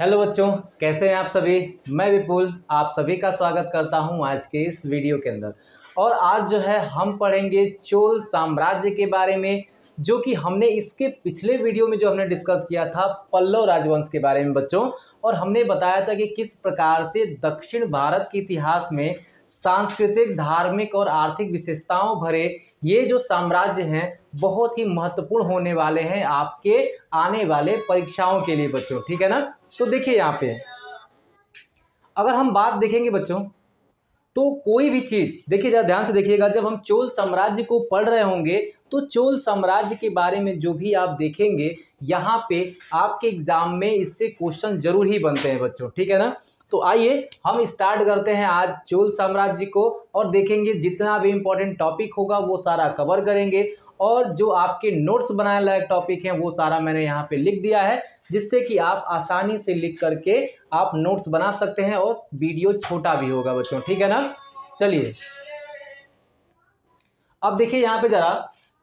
Hello बच्चों, कैसे हैं आप सभी। मैं विपुल आप सभी का स्वागत करता हूं आज के इस वीडियो के अंदर। और आज जो है हम पढ़ेंगे चोल साम्राज्य के बारे में, जो कि हमने इसके पिछले वीडियो में जो हमने डिस्कस किया था पल्लव राजवंश के बारे में बच्चों। और हमने बताया था कि किस प्रकार से दक्षिण भारत के इतिहास में सांस्कृतिक, धार्मिक और आर्थिक विशेषताओं भरे ये जो साम्राज्य हैं बहुत ही महत्वपूर्ण होने वाले हैं आपके आने वाले परीक्षाओं के लिए बच्चों। ठीक है ना। तो देखिए यहाँ पे अगर हम बात देखेंगे बच्चों, तो कोई भी चीज देखिए, जरा ध्यान से देखिएगा। जब हम चोल साम्राज्य को पढ़ रहे होंगे तो चोल साम्राज्य के बारे में जो भी आप देखेंगे यहाँ पे आपके एग्जाम में इससे क्वेश्चन जरूर ही बनते हैं बच्चों। ठीक है ना। तो आइए हम स्टार्ट करते हैं आज चोल साम्राज्य को और देखेंगे जितना भी इंपॉर्टेंट टॉपिक होगा वो सारा कवर करेंगे। और जो आपके नोट्स बनाने लायक टॉपिक हैं वो सारा मैंने यहाँ पे लिख दिया है, जिससे कि आप आसानी से लिख करके आप नोट्स बना सकते हैं और वीडियो छोटा भी होगा बच्चों। ठीक है ना। चलिए अब देखिए यहाँ पे जरा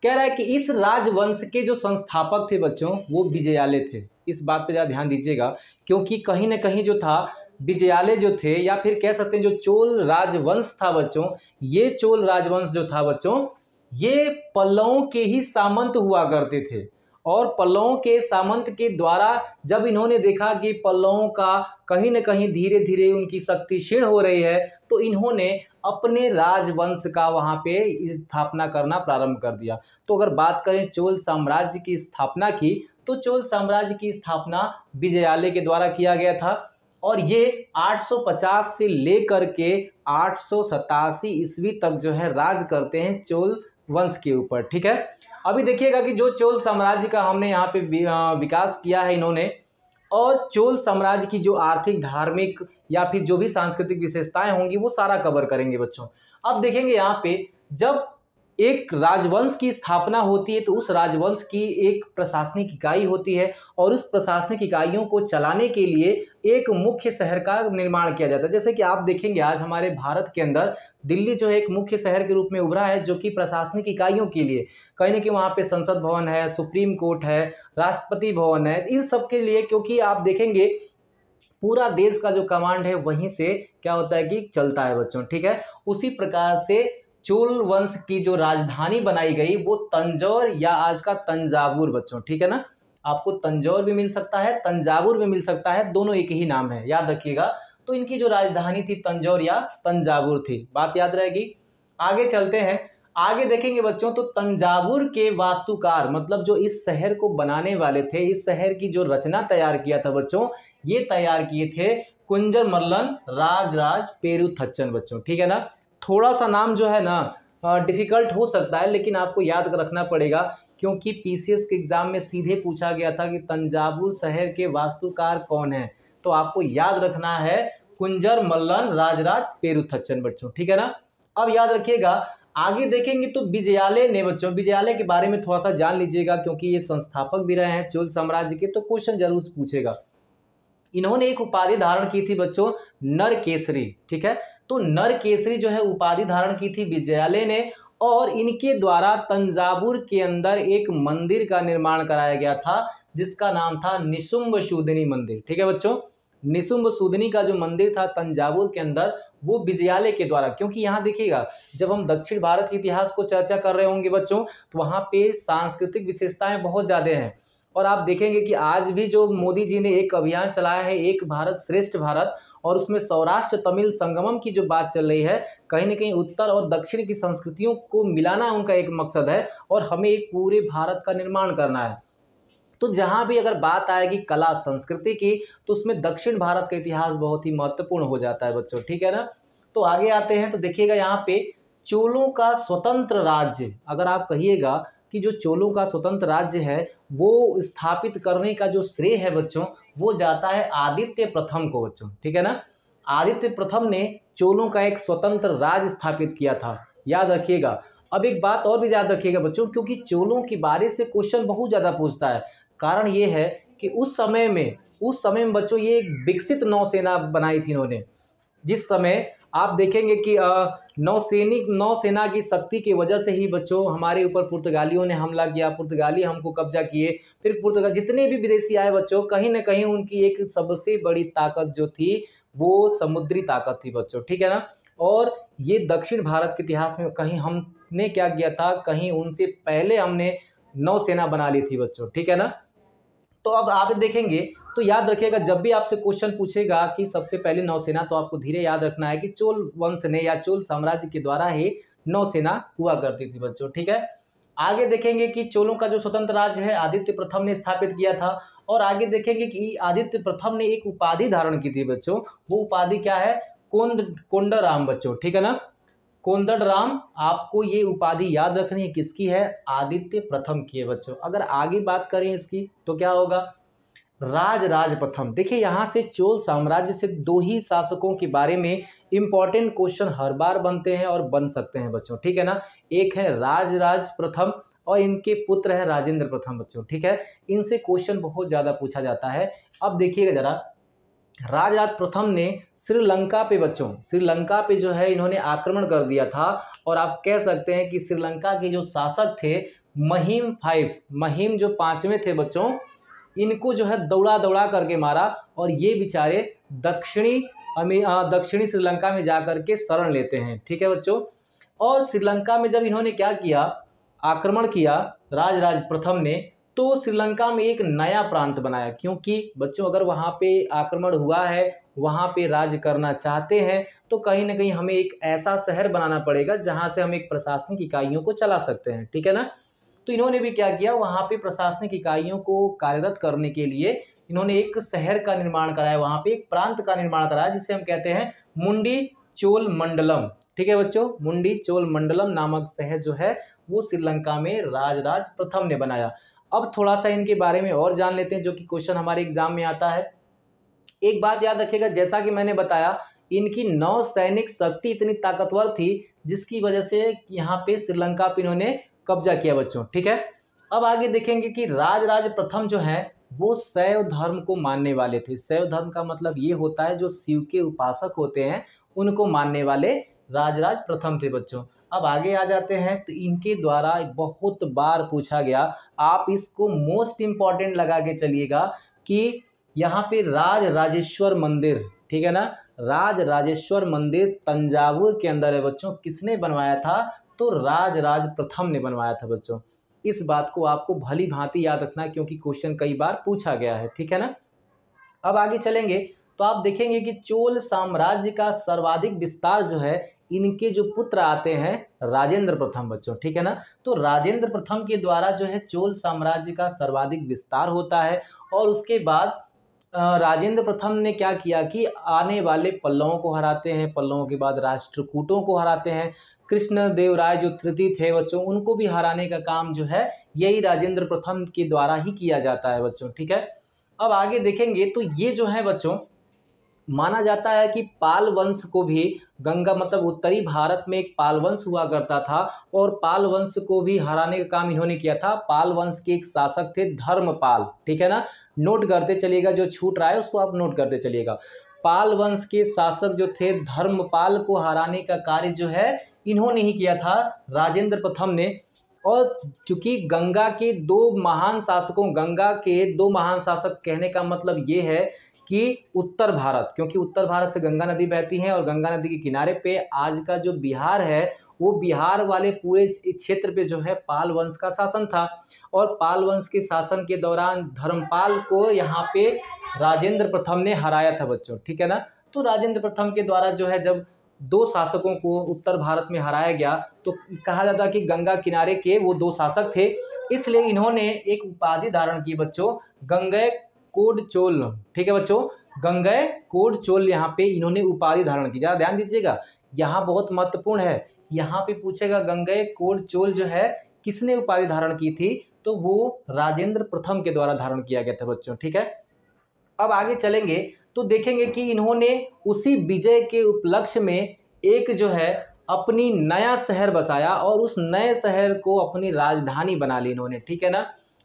कह रहा है कि इस राजवंश के जो संस्थापक थे बच्चों वो विजयालय थे। इस बात पे जरा ध्यान दीजिएगा, क्योंकि कहीं ना कहीं जो था विजयालय जो थे, या फिर कह सकते हैं जो चोल राजवंश था बच्चों, ये चोल राजवंश जो था बच्चों ये पल्लवों के ही सामंत हुआ करते थे। और पल्लवों के सामंत के द्वारा जब इन्होंने देखा कि पल्लवों का कहीं न कहीं धीरे धीरे उनकी शक्ति क्षीण हो रही है, तो इन्होंने अपने राजवंश का वहाँ पे स्थापना करना प्रारंभ कर दिया। तो अगर बात करें चोल साम्राज्य की स्थापना की, तो चोल साम्राज्य की स्थापना विजयालय के द्वारा किया गया था। और ये 850 से लेकर के 887 ईस्वी तक जो है राज करते हैं चोल वंश के ऊपर। ठीक है। अभी देखिएगा कि जो चोल साम्राज्य का हमने यहाँ पे विकास किया है इन्होंने, और चोल साम्राज्य की जो आर्थिक, धार्मिक या फिर जो भी सांस्कृतिक विशेषताएं होंगी वो सारा कवर करेंगे बच्चों। अब देखेंगे यहाँ पे जब एक राजवंश की स्थापना होती है तो उस राजवंश की एक प्रशासनिक इकाई होती है, और उस प्रशासनिक इकाइयों को चलाने के लिए एक मुख्य शहर का निर्माण किया जाता है। जैसे कि आप देखेंगे आज हमारे भारत के अंदर दिल्ली जो है एक मुख्य शहर के रूप में उभरा है, जो कि प्रशासनिक इकाइयों के लिए कहीं ना कहीं वहाँ पे संसद भवन है, सुप्रीम कोर्ट है, राष्ट्रपति भवन है, इन सब के लिए। क्योंकि आप देखेंगे पूरा देश का जो कमांड है वहीं से क्या होता है कि चलता है बच्चों। ठीक है। उसी प्रकार से चोल वंश की जो राजधानी बनाई गई वो तंजौर या आज का तंजावुर बच्चों। ठीक है ना। आपको तंजौर भी मिल सकता है, तंजावुर भी मिल सकता है, दोनों एक ही नाम है, याद रखिएगा। तो इनकी जो राजधानी थी तंजौर या तंजावुर थी, बात याद रहेगी। आगे चलते हैं, आगे देखेंगे बच्चों। तो तंजावुर के वास्तुकार, मतलब जो इस शहर को बनाने वाले थे, इस शहर की जो रचना तैयार किया था बच्चों, ये तैयार किए थे कुंजर मल्लन राजराज पेरुथच्चन बच्चों। ठीक है ना। थोड़ा सा नाम जो है ना डिफिकल्ट हो सकता है, लेकिन आपको याद रखना पड़ेगा, क्योंकि पीसीएस के एग्जाम में सीधे पूछा गया था कि तंजावुर शहर के वास्तुकार कौन है। तो आपको याद रखना है कुंजर मल्लन राजराज पेरुथच्चन बच्चों। ठीक है ना। अब याद रखिएगा, आगे देखेंगे तो विजयालय ने बच्चों, विजयालय के बारे में थोड़ा सा जान लीजिएगा, क्योंकि ये संस्थापक भी रहे हैं चोल साम्राज्य के, तो क्वेश्चन जरूर पूछेगा। इन्होंने एक उपाधि धारण की थी बच्चों, नरकेसरी। ठीक है। तो नरकेसरी जो है उपाधि धारण की थी विजयालय ने, और इनके द्वारा तंजावुर के अंदर एक मंदिर का निर्माण कराया गया था जिसका नाम था निशुंभ सूदनी मंदिर। ठीक है बच्चों। निशुंभ सूदनी का जो मंदिर था तंजावुर के अंदर वो विजयालय के द्वारा, क्योंकि यहाँ देखिएगा जब हम दक्षिण भारत के इतिहास को चर्चा कर रहे होंगे बच्चों तो वहाँ पे सांस्कृतिक विशेषताएं बहुत ज़्यादा हैं। और आप देखेंगे कि आज भी जो मोदी जी ने एक अभियान चलाया है, एक भारत श्रेष्ठ भारत, और उसमें सौराष्ट्र तमिल संगमम की जो बात चल रही है, कहीं ना कहीं उत्तर और दक्षिण की संस्कृतियों को मिलाना उनका एक मकसद है, और हमें एक पूरे भारत का निर्माण करना है। तो जहाँ भी अगर बात आएगी कला संस्कृति की, तो उसमें दक्षिण भारत का इतिहास बहुत ही महत्वपूर्ण हो जाता है बच्चों। ठीक है ना। तो आगे आते हैं, तो देखिएगा यहाँ पे चोलों का स्वतंत्र राज्य, अगर आप कहिएगा कि जो चोलों का स्वतंत्र राज्य है वो स्थापित करने का जो श्रेय है बच्चों वो जाता है आदित्य प्रथम को बच्चों। ठीक है ना। आदित्य प्रथम ने चोलों का एक स्वतंत्र राज्य स्थापित किया था, याद रखिएगा। अब एक बात और भी याद रखिएगा बच्चों, क्योंकि चोलों के बारे से क्वेश्चन बहुत ज़्यादा पूछता है। कारण ये है कि उस समय में बच्चों ये एक विकसित नौसेना बनाई थी इन्होंने। जिस समय आप देखेंगे कि नौसेना की शक्ति की वजह से ही बच्चों हमारे ऊपर पुर्तगालियों ने हमला किया, पुर्तगाली हमको कब्जा किए। फिर पुर्तगाल जितने भी विदेशी आए बच्चों, कहीं ना कहीं उनकी एक सबसे बड़ी ताकत जो थी वो समुद्री ताकत थी बच्चों, ठीक है ना। और ये दक्षिण भारत के इतिहास में कहीं हमने क्या किया था, कहीं उनसे पहले हमने नौसेना बना ली थी बच्चों, ठीक है ना। तो अब आप देखेंगे तो याद रखिएगा, जब भी आपसे क्वेश्चन पूछेगा कि सबसे पहले नौसेना, तो आपको धीरे याद रखना है कि चोल वंश ने या चोल साम्राज्य के द्वारा ही नौसेना हुआ करती थी बच्चों, ठीक है। आगे देखेंगे कि चोलों का जो स्वतंत्र राज्य है आदित्य प्रथम ने स्थापित किया था। और आगे देखेंगे कि आदित्य प्रथम ने एक उपाधि धारण की थी बच्चों, वो उपाधि क्या है, कोंडराम बच्चों, ठीक है ना। कोंदड़राम, आपको ये उपाधि याद रखनी है, किसकी है, आदित्य प्रथम की है बच्चों। अगर आगे बात करें इसकी तो क्या होगा, राज प्रथम। देखिए यहाँ से चोल साम्राज्य से दो ही शासकों के बारे में इंपॉर्टेंट क्वेश्चन हर बार बनते हैं और बन सकते हैं बच्चों, ठीक है ना। एक है राज प्रथम और इनके पुत्र हैं राजेंद्र प्रथम बच्चों, ठीक है। इनसे क्वेश्चन बहुत ज़्यादा पूछा जाता है। अब देखिएगा जरा, राज प्रथम ने श्रीलंका पे बच्चों, श्रीलंका पे जो है इन्होंने आक्रमण कर दिया था। और आप कह सकते हैं कि श्रीलंका के जो शासक थे महिम जो पांचवें थे बच्चों, इनको जो है दौड़ा करके मारा। और ये बेचारे दक्षिणी श्रीलंका में जा कर के शरण लेते हैं, ठीक है बच्चों। और श्रीलंका में जब इन्होंने क्या किया, आक्रमण किया राज प्रथम ने, तो श्रीलंका में एक नया प्रांत बनाया। क्योंकि बच्चों अगर वहाँ पे आक्रमण हुआ है, वहाँ पे राज करना चाहते हैं, तो कहीं ना कहीं हमें एक ऐसा शहर बनाना पड़ेगा जहाँ से हम एक प्रशासनिक इकाइयों को चला सकते हैं, ठीक है ना। तो इन्होंने भी क्या किया, वहाँ पे प्रशासनिक इकाइयों को कार्यरत करने के लिए इन्होंने एक शहर का निर्माण कराया, वहाँ पे एक प्रांत का निर्माण कराया, जिसे हम कहते हैं मुंडी चोल मंडलम, ठीक है बच्चों। मुंडी चोल मंडलम नामक शहर जो है वो श्रीलंका में राज प्रथम ने बनाया। अब थोड़ा सा इनके बारे में और जान लेते हैं, जो कि क्वेश्चन हमारे एग्जाम में आता है। एक बात याद रखिएगा, जैसा कि मैंने बताया, इनकी नौसैनिक शक्ति इतनी ताकतवर थी जिसकी वजह से यहाँ पे श्रीलंका पे इन्होंने कब्जा किया बच्चों, ठीक है। अब आगे देखेंगे कि राज प्रथम जो है वो शैव धर्म को मानने वाले थे। शैव धर्म का मतलब ये होता है जो शिव के उपासक होते हैं उनको मानने वाले राज प्रथम थे बच्चों। अब आगे आ जाते हैं, तो इनके द्वारा बहुत बार पूछा गया, आप इसको मोस्ट इम्पॉर्टेंट लगा के चलिएगा कि यहाँ पे राजेश्वर मंदिर, ठीक है ना, राजेश्वर मंदिर तंजावुर के अंदर है बच्चों। किसने बनवाया था, तो राज प्रथम ने बनवाया था बच्चों। इस बात को आपको भली भांति याद रखना है क्योंकि क्वेश्चन कई बार पूछा गया है, ठीक है ना। अब आगे चलेंगे तो आप देखेंगे कि चोल साम्राज्य का सर्वाधिक विस्तार जो है इनके जो पुत्र आते हैं राजेंद्र प्रथम बच्चों, ठीक है ना। तो राजेंद्र प्रथम के द्वारा जो है चोल साम्राज्य का सर्वाधिक विस्तार होता है। और उसके बाद राजेंद्र प्रथम ने क्या किया कि आने वाले पल्लवों को हराते हैं, पल्लवों के बाद राष्ट्रकूटों को हराते हैं, कृष्णदेव राय जो तृतीय थे बच्चों उनको भी हराने का काम जो है यही राजेंद्र प्रथम के द्वारा ही किया जाता है बच्चों, ठीक है। अब आगे देखेंगे तो ये जो है बच्चों, माना जाता है कि पाल वंश को भी गंगा मतलब उत्तरी भारत में एक पाल वंश हुआ करता था और पाल वंश को भी हराने का काम इन्होंने किया था। पाल वंश के एक शासक थे धर्मपाल, ठीक है ना, नोट करते चलिएगा, जो छूट रहा है उसको आप नोट करते चलिएगा। पाल वंश के शासक जो थे धर्मपाल को हराने का कार्य जो है इन्होंने ही किया था, राजेंद्र प्रथम ने। और चूंकि गंगा के दो महान शासक कहने का मतलब ये है कि उत्तर भारत, क्योंकि उत्तर भारत से गंगा नदी बहती है और गंगा नदी के किनारे पे आज का जो बिहार है वो बिहार वाले पूरे क्षेत्र पे जो है पाल वंश का शासन था। और पाल वंश के शासन के दौरान धर्मपाल को यहाँ पे राजेंद्र प्रथम ने हराया था बच्चों, ठीक है ना। तो राजेंद्र प्रथम के द्वारा जो है जब दो शासकों को उत्तर भारत में हराया गया तो कहा जाता है कि गंगा किनारे के वो दो शासक थे, इसलिए इन्होंने एक उपाधि धारण की बच्चों, गंगेय कोड चोल, ठीक है बच्चों, गंगेय कोड चोल यहाँ पे इन्होंने उपाधि धारण की। जरा ध्यान दीजिएगा, यहाँ बहुत महत्वपूर्ण है, यहाँ पे पूछेगा गंगेय कोड चोल जो है किसने उपाधि धारण की थी, तो वो राजेंद्र प्रथम के द्वारा धारण किया गया था बच्चों, ठीक है। अब आगे चलेंगे तो देखेंगे कि इन्होंने उसी विजय के उपलक्ष्य में एक जो है अपनी नया शहर बसाया और उस नए शहर को अपनी राजधानी बना ली इन्होंने, ठीक है ना।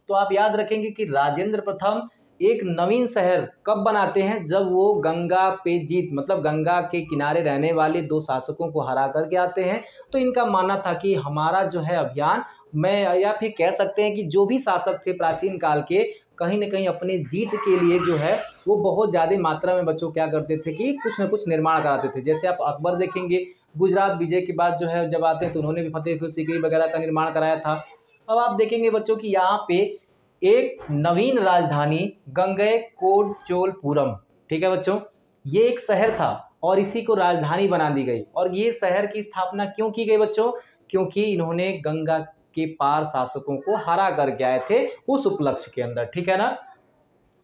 तो आप याद रखेंगे कि राजेंद्र प्रथम एक नवीन शहर कब बनाते हैं, जब वो गंगा पे जीत मतलब गंगा के किनारे रहने वाले दो शासकों को हरा करके आते हैं। तो इनका मानना था कि हमारा जो है अभियान, मैं या फिर कह सकते हैं कि जो भी शासक थे प्राचीन काल के, कहीं ना कहीं अपने जीत के लिए जो है वो बहुत ज़्यादा मात्रा में बच्चों क्या करते थे कि कुछ ना कुछ निर्माण कराते थे। जैसे आप अकबर देखेंगे, गुजरात विजय के बाद जो है जब आते हैं तो उन्होंने भी फतेहपुर सीकरी वगैरह का निर्माण कराया था। अब आप देखेंगे बच्चों कि यहाँ पे एक नवीन राजधानी गंगैकोंडचोलपुरम, ठीक है बच्चों, ये एक शहर था और इसी को राजधानी बना दी गई। और ये शहर की स्थापना क्यों की गई बच्चों, क्योंकि इन्होंने गंगा के पार शासकों को हरा करके आए थे उस उपलक्ष्य के अंदर, ठीक है ना।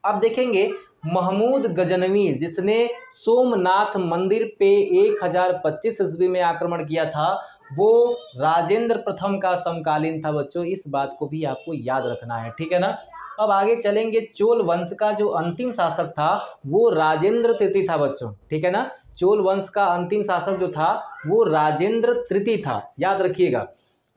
अब देखेंगे महमूद गजनवी, जिसने सोमनाथ मंदिर पे 1025 ईस्वी में आक्रमण किया था, वो राजेंद्र प्रथम का समकालीन था बच्चों। इस बात को भी आपको याद रखना है, ठीक है ना। अब आगे चलेंगे, चोल वंश का जो अंतिम शासक था वो राजेंद्र तृतीय था बच्चों, ठीक है ना। चोल वंश का अंतिम शासक जो था वो राजेंद्र तृतीय था, याद रखिएगा।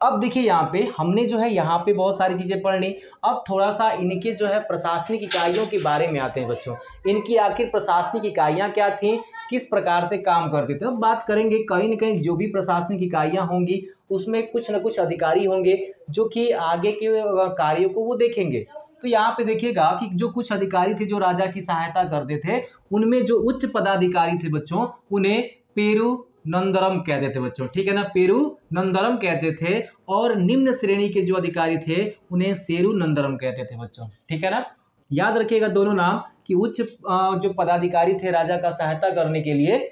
अब देखिए यहाँ पे हमने जो है यहाँ पे बहुत सारी चीज़ें पढ़ ली। अब थोड़ा सा इनके जो है प्रशासनिक इकाइयों के बारे में आते हैं बच्चों। इनकी आखिर प्रशासनिक इकाइयाँ क्या थीं, किस प्रकार से काम करते थे। अब बात करेंगे, कहीं ना कहीं जो भी प्रशासनिक इकाइयाँ होंगी उसमें कुछ न कुछ अधिकारी होंगे जो कि आगे के कार्यों को वो देखेंगे। तो यहाँ पे देखिएगा कि जो कुछ अधिकारी थे जो राजा की सहायता करते थे, उनमें जो उच्च पदाधिकारी थे बच्चों, उन्हें पेरू नंदरम कहते थे बच्चों, ठीक है ना, पेरू नंदरम कहते थे। और निम्न श्रेणी के जो अधिकारी थे उन्हें सेरू नंदरम कहते थे बच्चों, ठीक है ना। याद रखिएगा दोनों नाम कि उच्च जो पदाधिकारी थे राजा का सहायता करने के लिए,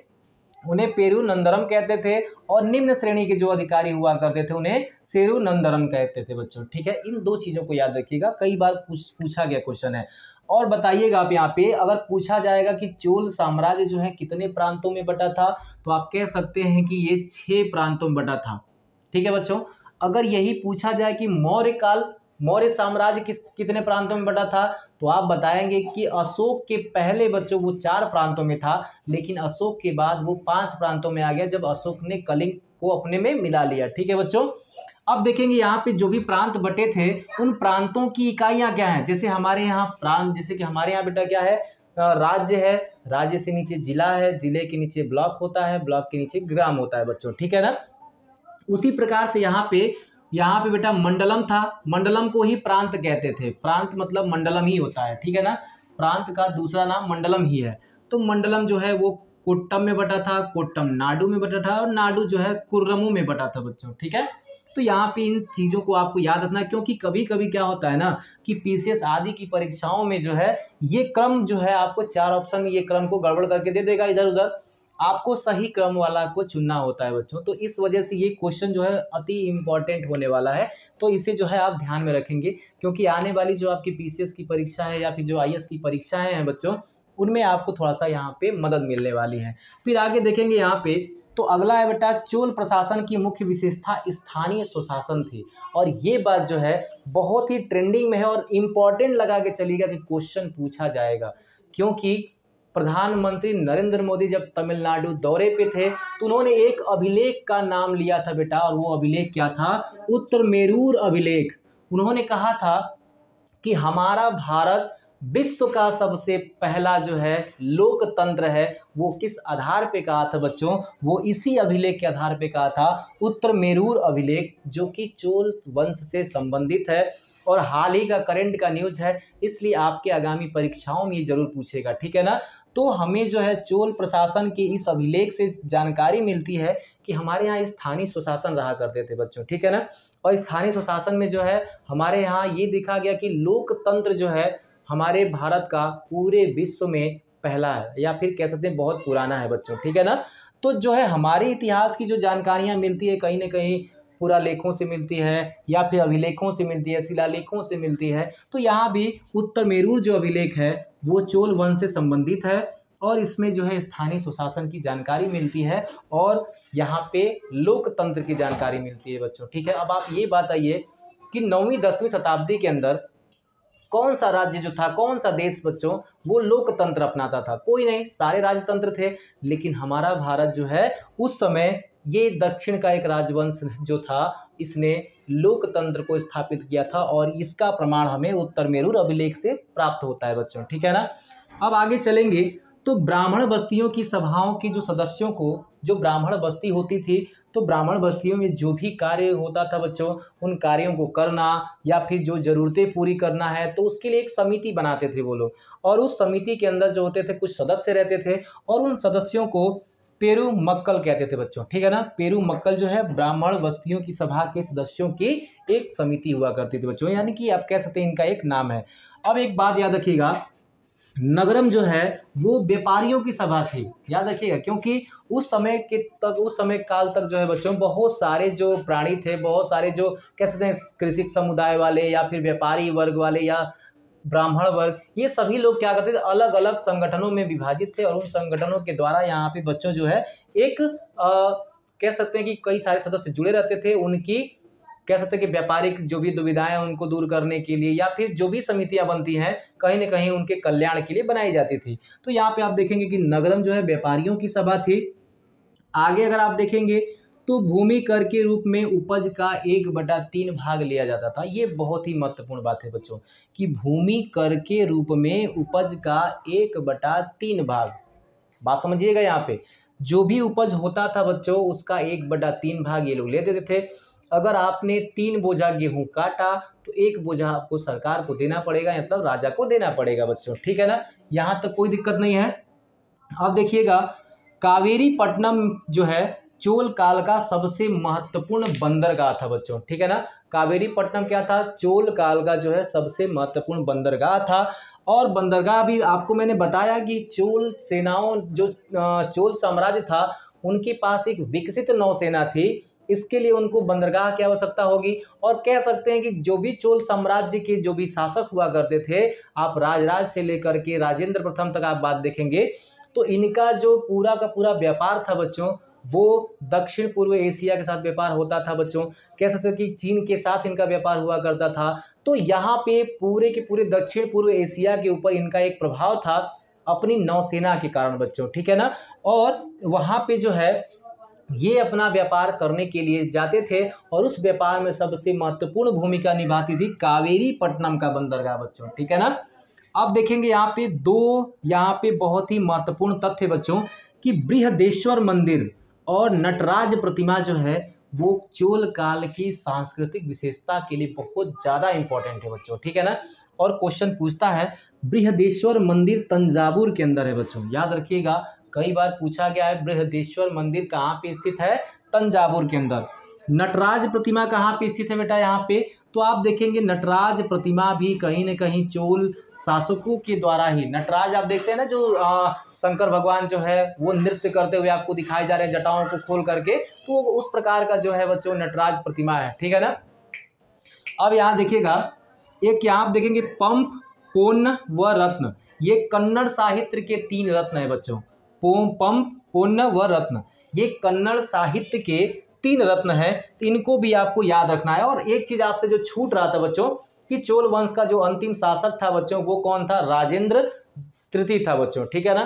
उन्हें पेरू नंदरम कहते थे, और निम्न श्रेणी के जो अधिकारी हुआ करते थे उन्हें सेरू नंदरम कहते थे बच्चों, ठीक है। इन दो चीज़ों को याद रखिएगा, कई बार पूछा गया क्वेश्चन है। और बताइएगा आप यहाँ पे, अगर पूछा जाएगा कि चोल साम्राज्य जो है कितने प्रांतों में बटा था, तो आप कह सकते हैं कि ये 6 प्रांतों में बटा था, ठीक है बच्चों। अगर यही पूछा जाए कि मौर्य साम्राज्य कितने प्रांतों में बटा था, तो आप बताएंगे कि अशोक के पहले बच्चों वो 4 प्रांतों में था, लेकिन अशोक के बाद वो 5 प्रांतों में आ गया जब अशोक ने कलिंग को अपने में मिला लिया, ठीक है बच्चों। अब देखेंगे यहाँ पे जो भी प्रांत बटे थे उन प्रांतों की इकाइयाँ क्या हैं। जैसे हमारे यहाँ प्रांत, जैसे कि हमारे यहाँ बेटा क्या है, राज्य है, राज्य से नीचे जिला है, जिले के नीचे ब्लॉक होता है, ब्लॉक के नीचे ग्राम होता है बच्चों, ठीक है ना। उसी प्रकार से यहाँ पे बेटा मंडलम था, मंडलम को ही प्रांत कहते थे। प्रांत मतलब मंडलम ही होता है, ठीक है ना। प्रांत का दूसरा नाम मंडलम ही है। तो मंडलम जो है वो कोट्टम में बटा था, कोट्टम नाडु में बटा था, और नाडु जो है कुर्रमू में बटा था बच्चों, ठीक है। तो यहाँ पे इन चीज़ों को आपको याद रखना है, क्योंकि कभी कभी क्या होता है ना कि पीसीएस आदि की परीक्षाओं में जो है ये क्रम जो है आपको 4 ऑप्शन में ये क्रम को गड़बड़ करके दे देगा इधर उधर, आपको सही क्रम वाला को चुनना होता है बच्चों। तो इस वजह से ये क्वेश्चन जो है अति इम्पॉर्टेंट होने वाला है, तो इसे जो है आप ध्यान में रखेंगे, क्योंकि आने वाली जो आपकी पीसीएस की परीक्षा है या फिर जो आईएएस की परीक्षाएं हैं बच्चों, उनमें आपको थोड़ा सा यहाँ पे मदद मिलने वाली है। फिर आगे देखेंगे यहाँ पे, तो अगला है बेटा, चोल प्रशासन की मुख्य विशेषता स्थानीय स्वशासन थी। और ये बात जो है बहुत ही ट्रेंडिंग में है और इम्पॉर्टेंट लगा के चलिएगा कि क्वेश्चन पूछा जाएगा, क्योंकि प्रधानमंत्री नरेंद्र मोदी जब तमिलनाडु दौरे पे थे तो उन्होंने एक अभिलेख का नाम लिया था बेटा, और वो अभिलेख क्या था, उत्तरमेरूर अभिलेख। उन्होंने कहा था कि हमारा भारत विश्व का सबसे पहला जो है लोकतंत्र है। वो किस आधार पे कहा था बच्चों, वो इसी अभिलेख के आधार पे कहा था, उत्तरमेरूर अभिलेख, जो कि चोल वंश से संबंधित है और हाल ही का करंट का न्यूज है, इसलिए आपके आगामी परीक्षाओं में ये जरूर पूछेगा, ठीक है ना। तो हमें जो है चोल प्रशासन के इस अभिलेख से जानकारी मिलती है कि हमारे यहाँ स्थानीय स्वशासन रहा करते थे बच्चों, ठीक है ना। और स्थानीय स्वशासन में जो है हमारे यहाँ ये देखा गया कि लोकतंत्र जो है हमारे भारत का पूरे विश्व में पहला है, या फिर कह सकते हैं बहुत पुराना है बच्चों, ठीक है ना। तो जो है हमारे इतिहास की जो जानकारियाँ मिलती है कहीं ना कहीं पुरालेखों से मिलती है या फिर अभिलेखों से मिलती है, शिलालेखों से मिलती है। तो यहाँ भी उत्तरमेरूर जो अभिलेख है वो चोल वंश से संबंधित है और इसमें जो है स्थानीय स्वशासन की जानकारी मिलती है और यहाँ पे लोकतंत्र की जानकारी मिलती है बच्चों, ठीक है। अब आप ये बताइए कि 9वीं 10वीं शताब्दी के अंदर कौन सा राज्य जो था, कौन सा देश बच्चों वो लोकतंत्र अपनाता था? कोई नहीं, सारे राजतंत्र थे। लेकिन हमारा भारत जो है उस समय ये दक्षिण का एक राजवंश जो था इसने लोकतंत्र को स्थापित किया था, और इसका प्रमाण हमें उत्तरमेरूर अभिलेख से प्राप्त होता है बच्चों, ठीक है ना। अब आगे चलेंगे तो ब्राह्मण बस्तियों की सभाओं के जो सदस्यों को, जो ब्राह्मण बस्ती होती थी, तो ब्राह्मण बस्तियों में जो भी कार्य होता था बच्चों, उन कार्यों को करना या फिर जो ज़रूरतें पूरी करना है, तो उसके लिए एक समिति बनाते थे वो लोग, और उस समिति के अंदर जो होते थे कुछ सदस्य रहते थे, और उन सदस्यों को पेरू मक्कल कहते थे बच्चों, ठीक है ना। पेरू मक्कल जो है ब्राह्मण बस्तियों की सभा के सदस्यों की एक समिति हुआ करती थी बच्चों, यानी कि आप कह सकते हैं इनका एक नाम है। अब एक बात याद रखिएगा, नगरम जो है वो व्यापारियों की सभा थी, याद रखिएगा, क्योंकि उस समय काल तक जो है बच्चों बहुत सारे जो प्राणी थे, बहुत सारे जो कह सकते हैं कृषि समुदाय वाले या फिर व्यापारी वर्ग वाले या ब्राह्मण वर्ग, ये सभी लोग क्या करते थे, अलग अलग संगठनों में विभाजित थे, और उन संगठनों के द्वारा यहाँ पे बच्चों जो है एक कह सकते हैं कि कई सारे सदस्य जुड़े रहते थे, उनकी कह सकते हैं कि व्यापारिक जो भी दुविधाएं हैं उनको दूर करने के लिए, या फिर जो भी समितियां बनती हैं कहीं ना कहीं उनके कल्याण के लिए बनाई जाती थी। तो यहाँ पे आप देखेंगे कि नगरम जो है व्यापारियों की सभा थी। आगे अगर आप देखेंगे तो भूमि कर के रूप में उपज का 1/3 भाग लिया जाता था। ये बहुत ही महत्वपूर्ण बात है बच्चों कि भूमि कर के रूप में उपज का 1/3 भाग, बात समझिएगा, यहाँ पे जो भी उपज होता था बच्चों उसका 1/3 भाग ये लोग ले देते थे। अगर आपने 3 बोझा गेहूं काटा तो 1 बोझा आपको सरकार को देना पड़ेगा, मतलब राजा को देना पड़ेगा बच्चों, ठीक है ना। यहाँ तक कोई दिक्कत नहीं है। अब देखिएगा कावेरी पट्टनम जो है चोल काल का सबसे महत्वपूर्ण बंदरगाह था बच्चों, ठीक है ना। कावेरी पट्टनम क्या था, चोल काल का जो है सबसे महत्वपूर्ण बंदरगाह था। और बंदरगाह भी आपको मैंने बताया कि चोल सेनाओं, जो चोल साम्राज्य था उनके पास एक विकसित नौसेना थी, इसके लिए उनको बंदरगाह की आवश्यकता होगी। और कह सकते हैं कि जो भी चोल साम्राज्य के जो भी शासक हुआ करते थे, आप राजराज से लेकर के राजेंद्र प्रथम तक आप बात देखेंगे, तो इनका जो पूरा का पूरा व्यापार था बच्चों वो दक्षिण पूर्व एशिया के साथ व्यापार होता था बच्चों। कह सकते हैं कि चीन के साथ इनका व्यापार हुआ करता था। तो यहाँ पे पूरे के पूरे दक्षिण पूर्व एशिया के ऊपर इनका एक प्रभाव था अपनी नौसेना के कारण बच्चों, ठीक है ना। और वहाँ पे जो है ये अपना व्यापार करने के लिए जाते थे, और उस व्यापार में सबसे महत्वपूर्ण भूमिका निभाती थी कावेरी पट्टनम का बंदरगाह बच्चों, ठीक है ना। अब देखेंगे यहाँ पे बहुत ही महत्वपूर्ण तथ्य बच्चों कि बृहदेश्वर मंदिर और नटराज प्रतिमा जो है वो चोल काल की सांस्कृतिक विशेषता के लिए बहुत ज़्यादा इंपॉर्टेंट है बच्चों, ठीक है ना। और क्वेश्चन पूछता है बृहदेश्वर मंदिर तंजावुर के अंदर है बच्चों, याद रखिएगा, कई बार पूछा गया है बृहदेश्वर मंदिर कहाँ पे स्थित है, तंजावुर के अंदर। नटराज प्रतिमा कहाँ पे स्थित है बेटा, यहाँ पे, तो आप देखेंगे नटराज प्रतिमा भी कहीं न कहीं चोल शासकों के द्वारा ही, नटराज आप देखते हैं ना जो शंकर भगवान जो है वो नृत्य करते हुए आपको दिखाए जा रहे हैं जटाओं को खोल करके, तो उस प्रकार का जो है बच्चों नटराज प्रतिमा है, ठीक है ना। अब यहाँ देखिएगा एक यहाँ आप देखेंगे पंप, पोन्न व रत्न, ये कन्नड़ साहित्य के 3 रत्न है बच्चों। पंप, पोन्न व रत्न, ये कन्नड़ साहित्य के 3 रत्न है, इनको भी आपको याद रखना है। और एक चीज आपसे जो छूट रहा था बच्चों कि चोल वंश का जो अंतिम शासक था बच्चों वो कौन था, राजेंद्र तृतीय था बच्चों, ठीक है ना।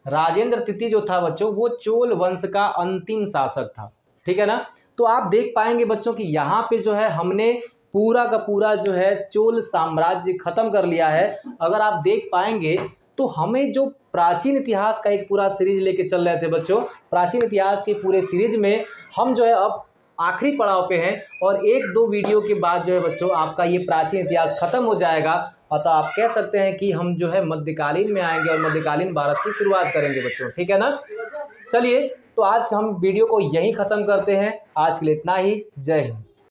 राजेंद्र तृतीय जो था बच्चों वो चोल वंश का अंतिम शासक था, ठीक है ना। तो आप देख पाएंगे बच्चों कि यहाँ पे जो है हमने पूरा का पूरा जो है चोल साम्राज्य खत्म कर लिया है। अगर आप देख पाएंगे तो हमें जो प्राचीन इतिहास का एक पूरा सीरीज लेके चल रहे थे बच्चों, प्राचीन इतिहास के पूरे सीरीज में हम जो है अब आखिरी पड़ाव पे हैं, और 1-2 वीडियो के बाद जो है बच्चों आपका ये प्राचीन इतिहास खत्म हो जाएगा। अतः आप कह सकते हैं कि हम जो है मध्यकालीन में आएंगे और मध्यकालीन भारत की शुरुआत करेंगे बच्चों, ठीक है ना। चलिए तो आज हम वीडियो को यहीं ख़त्म करते हैं, आज के लिए इतना ही, जय हिंद।